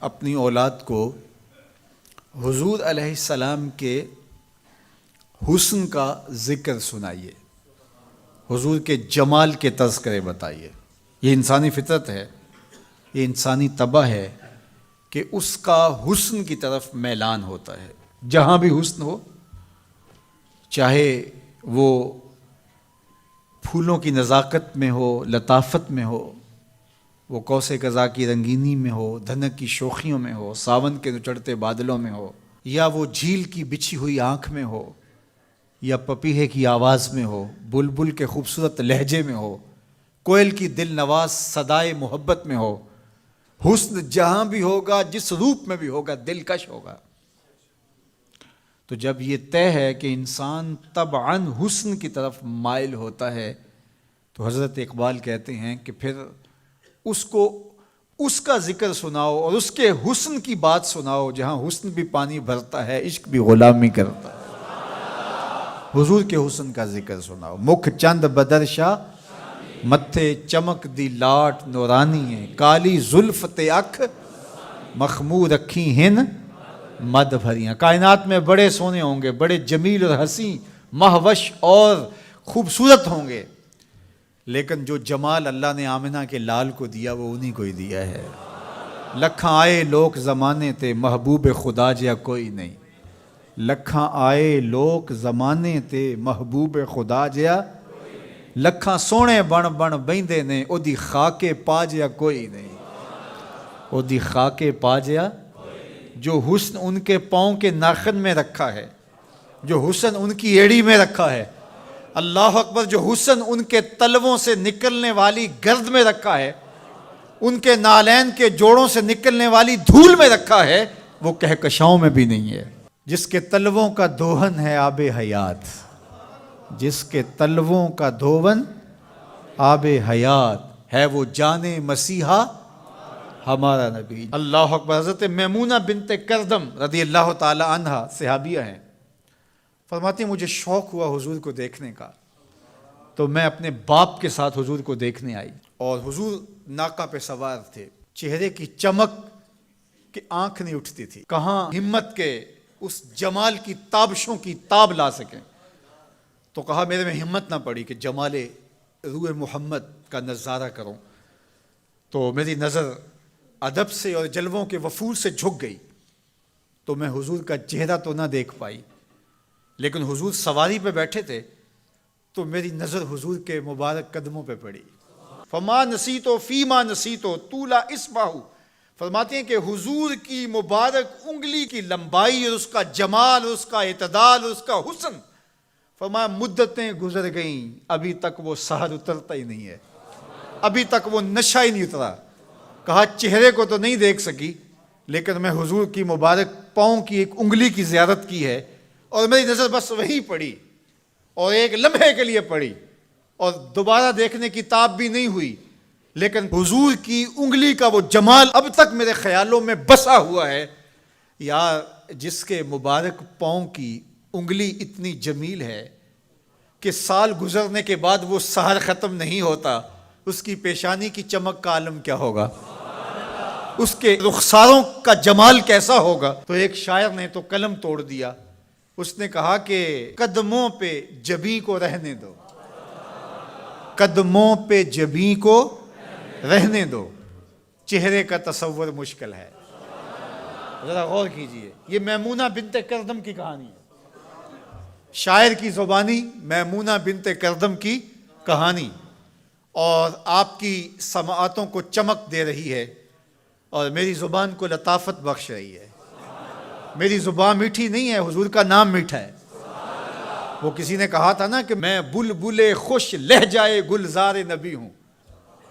اپنی اولاد کو حضور علیہ السلام کے حسن کا ذکر سنائیے، حضور کے جمال کے تذکرے بتائیے۔ یہ انسانی فطرت ہے، یہ انسانی طبع ہے کہ اس کا حسن کی طرف میلان ہوتا ہے۔ جہاں بھی حسن ہو، چاہے وہ پھولوں کی نزاکت میں ہو، لطافت میں ہو، وہ قوس قزح کی رنگینی میں ہو، دھنک کی شوخیوں میں ہو، ساون کے نچڑتے بادلوں میں ہو، یا وہ جھیل کی بچھی ہوئی آنکھ میں ہو، یا پپیہے کی آواز میں ہو، بلبل کے خوبصورت لہجے میں ہو، کوئل کی دل نواز صدائے محبت میں ہو، حسن جہاں بھی ہوگا، جس روپ میں بھی ہوگا، دلکش ہوگا۔ تو جب یہ طے ہے کہ انسان طبعاً حسن کی طرف مائل ہوتا ہے، تو حضرت اقبال کہتے ہیں کہ پھر اس کو اس کا ذکر سناؤ اور اس کے حسن کی بات سناؤ، جہاں حسن بھی پانی بھرتا ہے، عشق بھی غلامی کرتا ہے۔ حضور کے حسن کا ذکر سناؤ۔ مکھ چند بدرشا متھے چمک دی لاٹ نورانی ہے، کالی زلف تے اکھ مخمور رکھی ہن مد بھریاں۔ کائنات میں بڑے سونے ہوں گے، بڑے جمیل اور حسین، مہوش اور خوبصورت ہوں گے، لیکن جو جمال اللہ نے آمنہ کے لال کو دیا وہ انہی کو ہی دیا ہے۔ لکھاں آئے لوک زمانے تے محبوب خدا جیا کوئی نہیں، لکھاں آئے لوک زمانے تے محبوب خدا جیا، لکھاں سونے بن بن بیندے نے او دی خاکے پا جیا کوئی نہیں، او دی خاکے پا جیا۔ جو حسن ان کے پاؤں کے ناخن میں رکھا ہے، جو حسن ان کی ایڑی میں رکھا ہے، اللہ اکبر، جو حسن ان کے تلووں سے نکلنے والی گرد میں رکھا ہے، ان کے نالین کے جوڑوں سے نکلنے والی دھول میں رکھا ہے، وہ کہکشاؤں میں بھی نہیں ہے۔ جس کے تلووں کا دھون ہے آب حیات، جس کے تلووں کا دھون آب حیات ہے، وہ جان مسیحا ہمارا نبی۔ اللہ اکبر۔ حضرت میمونہ بنت کردم رضی اللہ تعالی عنہ صحابیہ ہیں، فرماتی ہیں مجھے شوق ہوا حضور کو دیکھنے کا، تو میں اپنے باپ کے ساتھ حضور کو دیکھنے آئی، اور حضور ناقہ پہ سوار تھے، چہرے کی چمک کہ آنکھ نہیں اٹھتی تھی، کہاں ہمت کے اس جمال کی تابشوں کی تاب لا سکیں۔ تو کہا میرے میں ہمت نہ پڑی کہ جمال روح محمد کا نظارہ کروں، تو میری نظر ادب سے اور جلووں کے وفور سے جھک گئی، تو میں حضور کا چہرہ تو نہ دیکھ پائی، لیکن حضور سواری پہ بیٹھے تھے تو میری نظر حضور کے مبارک قدموں پہ پڑی۔ فما نسیتو فیما نسیتو طولا اسباہو، فرماتے ہیں کہ حضور کی مبارک انگلی کی لمبائی اور اس کا جمال اور اس کا اعتدال اور اس کا حسن، فرمایا مدتیں گزر گئیں، ابھی تک وہ سحر اترتا ہی نہیں ہے، ابھی تک وہ نشہ ہی نہیں اترا۔ کہا چہرے کو تو نہیں دیکھ سکی، لیکن میں حضور کی مبارک پاؤں کی ایک انگلی کی زیارت کی ہے، اور میری نظر بس وہی پڑی، اور ایک لمحے کے لیے پڑی، اور دوبارہ دیکھنے کی تاب بھی نہیں ہوئی، لیکن حضور کی انگلی کا وہ جمال اب تک میرے خیالوں میں بسا ہوا ہے۔ یا جس کے مبارک پاؤں کی انگلی اتنی جمیل ہے کہ سال گزرنے کے بعد وہ سحر ختم نہیں ہوتا، اس کی پیشانی کی چمک کا عالم کیا ہوگا، اس کے رخساروں کا جمال کیسا ہوگا۔ تو ایک شاعر نے تو قلم توڑ دیا، اس نے کہا کہ قدموں پہ جبیں کو رہنے دو، قدموں پہ جبیں کو رہنے دو، چہرے کا تصور مشکل ہے۔ ذرا غور کیجئے، یہ میمونہ بنت کردم کی کہانی ہے، شاعر کی زبانی میمونہ بنت کردم کی کہانی، اور آپ کی سماعتوں کو چمک دے رہی ہے، اور میری زبان کو لطافت بخش رہی ہے۔ میری زبان میٹھی نہیں ہے، حضور کا نام میٹھا ہے۔ وہ کسی نے کہا تھا نا کہ میں بلبل خوش لہجائے گلزار نبی ہوں،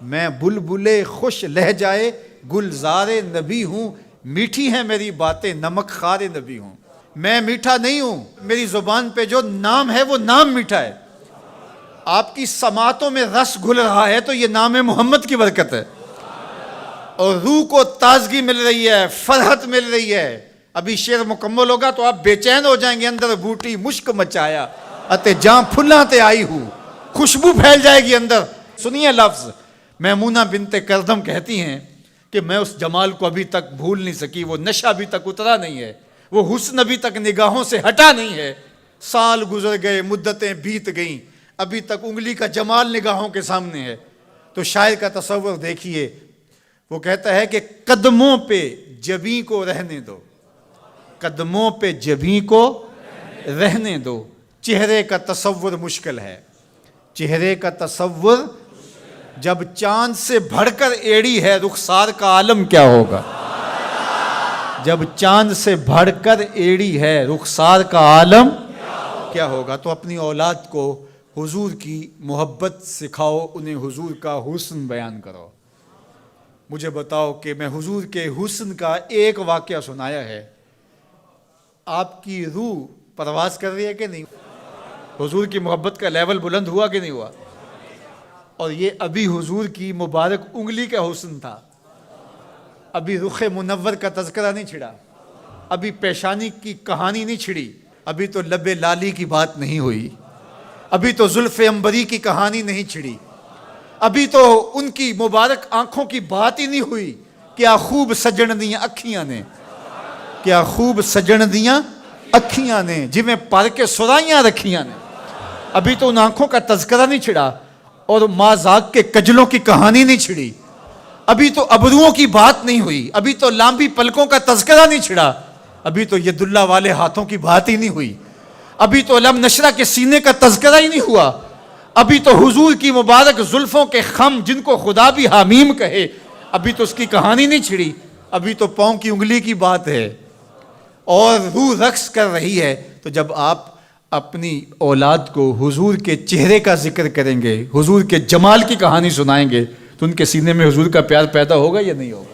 میں بلبل خوش لہجائے گلزار نبی ہوں، میٹھی ہیں میری باتیں نمک خار نبی ہوں۔ میں میٹھا نہیں ہوں، میری زبان پہ جو نام ہے وہ نام میٹھا ہے۔ آپ کی سماعتوں میں رس گھل رہا ہے تو یہ نام محمد کی برکت ہے، اور روح کو تازگی مل رہی ہے، فرحت مل رہی ہے۔ ابھی شعر مکمل ہوگا تو آپ بے چین ہو جائیں گے۔ اندر بوٹی مشک مچایا اتے جاں پھلاں تے آئی ہوں، خوشبو پھیل جائے گی اندر۔ سنیے لفظ، میمونہ بنت کردم کہتی ہیں کہ میں اس جمال کو ابھی تک بھول نہیں سکی، وہ نشہ ابھی تک اترا نہیں ہے، وہ حسن ابھی تک نگاہوں سے ہٹا نہیں ہے. سال گزر گئے، مدتیں بیت گئیں، ابھی تک انگلی کا جمال نگاہوں کے سامنے ہے. تو شاعر کا تصور دیکھیے، وہ کہتا ہے کہ قدموں پہ جبیں کو رہنے دو، قدموں پہ جبیں کو رہنے دو. چہرے کا تصور مشکل ہے، چہرے کا تصور. جب چاند سے بڑھ کر ایڑی ہے رخسار کا عالم کیا ہوگا؟ جب چاند سے بڑھ کر ایڑی ہے رخسار کا عالم کیا ہوگا؟ تو اپنی اولاد کو حضور کی محبت سکھاؤ، انہیں حضور کا حسن بیان کرو. مجھے بتاؤ کہ میں حضور کے حسن کا ایک واقعہ سنایا ہے، آپ کی روح پرواز کر رہی ہے کہ نہیں؟ حضور کی محبت کا لیول بلند ہوا کہ نہیں ہوا؟ اور یہ ابھی حضور کی مبارک انگلی کا حسن تھا، ابھی رخ منور کا تذکرہ نہیں چھڑا، ابھی پیشانی کی کہانی نہیں چھڑی، ابھی تو لب لالی کی بات نہیں ہوئی، ابھی تو زلف عنبری کی کہانی نہیں چھڑی، ابھی تو ان کی مبارک آنکھوں کی بات ہی نہیں ہوئی. کیا خوب سجن دیاں اکھیاں نے، کیا خوب سجن دیاں اکھیاں نے، جویں پر کے سرائیاں رکھیاں نے. ابھی تو ان آنکھوں کا تذکرہ نہیں چھڑا اور مازاق کے کجلوں کی کہانی نہیں چھڑی. ابھی تو ابروؤں کی بات نہیں ہوئی، ابھی تو لامبی پلکوں کا تذکرہ نہیں چھڑا، ابھی تو ید اللہ والے ہاتھوں کی بات ہی نہیں ہوئی، ابھی تو علم نشرہ کے سینے کا تذکرہ ہی نہیں ہوا، ابھی تو حضور کی مبارک زلفوں کے خم جن کو خدا بھی حمیم کہے، ابھی تو اس کی کہانی نہیں چھڑی، ابھی تو پاؤں کی انگلی کی بات ہے اور روح رقص کر رہی ہے. تو جب آپ اپنی اولاد کو حضور کے چہرے کا ذکر کریں گے، حضور کے جمال کی کہانی سنائیں گے، تو ان کے سینے میں حضور کا پیار پیدا ہوگا یا نہیں ہوگا؟